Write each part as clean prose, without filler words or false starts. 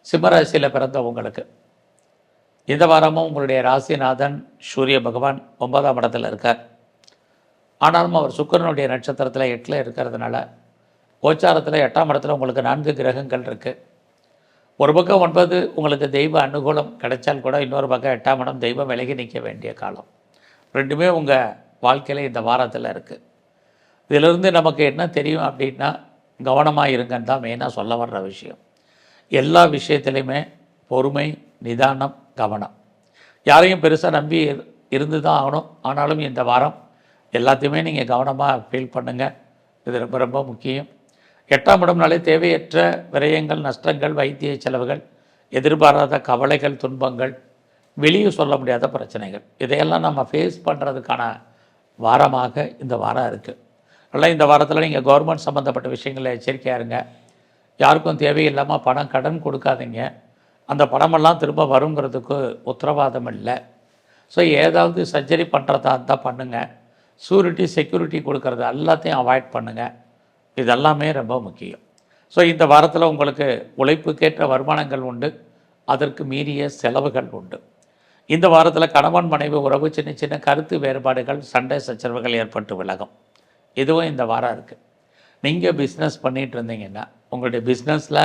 சிம்மராசியில் பிறந்தவங்களுக்கு இந்த வாரமும் உங்களுடைய ராசிநாதன் சூரிய பகவான் 9ஆம் இடத்துல இருக்கார். ஆனாலும் அவர் சுக்கிரனுடைய நட்சத்திரத்தில் 8ல் இருக்கிறதுனால கோச்சாரத்தில் 8ஆம் இடத்துல உங்களுக்கு 4 கிரகங்கள் இருக்குது. ஒரு பக்கம் 9 உங்களுக்கு தெய்வ அனுகூலம் கிடைச்சால் கூட, இன்னொரு பக்கம் 8ஆம் இடம் தெய்வம் விலகி நிற்க வேண்டிய காலம். ரெண்டுமே உங்கள் வாழ்க்கையில் இந்த வாரத்தில் இருக்குது. இதிலிருந்து நமக்கு என்ன தெரியும் அப்படின்னா, கவனமாக இருங்கன்னு தான் மெயினாக சொல்ல வர்ற விஷயம். எல்லா விஷயத்துலையுமே பொறுமை, நிதானம், கவனம். யாரையும் பெருசாக நம்பி இருந்து தான் ஆகணும். ஆனாலும் இந்த வாரம் எல்லாத்தையுமே நீங்கள் கவனமாக ஃபீல் பண்ணுங்கள். இது ரொம்ப ரொம்ப முக்கியம். 8ஆம் இடம்னாலே தேவையற்ற விரயங்கள், நஷ்டங்கள், வைத்திய செலவுகள், எதிர்பாராத கவலைகள், துன்பங்கள், வெளியே சொல்ல முடியாத பிரச்சனைகள், இதையெல்லாம் நம்ம ஃபேஸ் பண்ணுறதுக்கான வாரமாக இந்த வாரம் இருக்குது. அதனால் இந்த வாரத்தில் நீங்கள் கவர்மெண்ட் சம்மந்தப்பட்ட விஷயங்களில் எச்சரிக்கையாக இருங்க. யாருக்கும் தேவையில்லாமல் பணம் கடன் கொடுக்காதீங்க. அந்த பணமெல்லாம் திரும்ப வருங்கிறதுக்கு உத்தரவாதம் இல்லை. ஸோ ஏதாவது சர்ஜரி பண்ணுறதா இருந்தால் பண்ணுங்கள். செக்யூரிட்டி கொடுக்கறது எல்லாத்தையும் அவாய்ட் பண்ணுங்கள். இதெல்லாமே ரொம்ப முக்கியம். ஸோ இந்த வாரத்தில் உங்களுக்கு உழைப்புக்கேற்ற வருமானங்கள் உண்டு, அதற்கு மீறிய செலவுகள் உண்டு. இந்த வாரத்தில் கணவன் மனைவி உறவு சின்ன சின்ன கருத்து வேறுபாடுகள், சண்டை சச்சரவுகள் ஏற்பட்டு விலகும். இதுவும் இந்த வாரம் இருக்குது. நீங்கள் பிஸ்னஸ் பண்ணிகிட்டு இருந்தீங்கன்னா உங்களுடைய பிஸ்னஸில்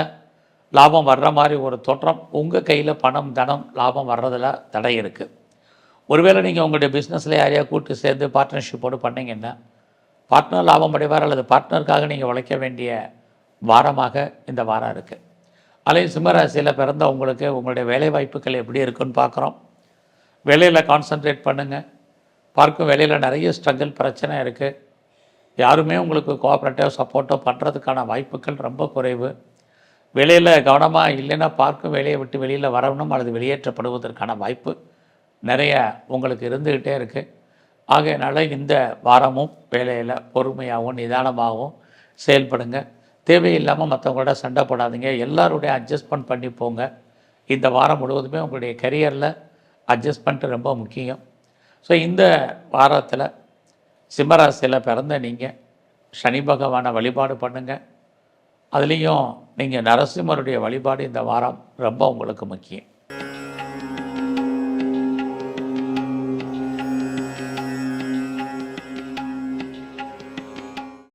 லாபம் வர்ற மாதிரி ஒரு தோற்றம், உங்கள் கையில் பணம், தனம், லாபம் வர்றதில் தடை இருக்குது. ஒருவேளை நீங்கள் உங்களுடைய பிஸ்னஸில் யாரையா கூட்டு சேர்ந்து பார்ட்னர்ஷிப்போடு பண்ணிங்கன்னா பார்ட்னர் லாபம் அடைவார், அல்லது பார்ட்னருக்காக நீங்கள் உழைக்க வேண்டிய வாரமாக இந்த வாரம் இருக்குது. அலையும் சிம்மராசியில் பிறந்த உங்களுக்கு உங்களுடைய வேலை வாய்ப்புகள் எப்படி இருக்குன்னு பார்க்குறோம். வேலையில் கான்சன்ட்ரேட் பண்ணுங்கள். பார்க்கும் வேலையில் நிறைய ஸ்ட்ரகிள், பிரச்சனை இருக்குது. யாருமே உங்களுக்கு கோஆப்ரேட்டிவ் சப்போர்ட்டோ பண்ணுறதுக்கான வாய்ப்புகள் ரொம்ப குறைவு. வேலையில் கவனமாக இல்லைன்னா பார்க்கும் வேலையை விட்டு வெளியில் வரணும் அல்லது வெளியேற்றப்படுவதற்கான வாய்ப்பு நிறைய உங்களுக்கு இருந்துக்கிட்டே இருக்குது. ஆகையினால இந்த வாரமும் வேலையில் பொறுமையாகவும் நிதானமாகவும் செயல்படுங்க. தேவையில்லாமல் மற்றவங்களோட சண்டை போடாதீங்க. எல்லாருடைய அட்ஜஸ்ட்மெண்ட் பண்ணி போங்க. இந்த வாரம் முழுவதுமே உங்களுடைய கரியரில் அட்ஜஸ்ட்மெண்ட் ரொம்ப முக்கியம். ஸோ இந்த வாரத்தில் சிம்மராசியில் பிறந்த நீங்கள் சனி பகவானை வழிபாடு பண்ணுங்கள். அதுலேயும் நீங்கள் நரசிம்மருடைய வழிபாடு இந்த வாரம் ரொம்ப உங்களுக்கு முக்கியம்.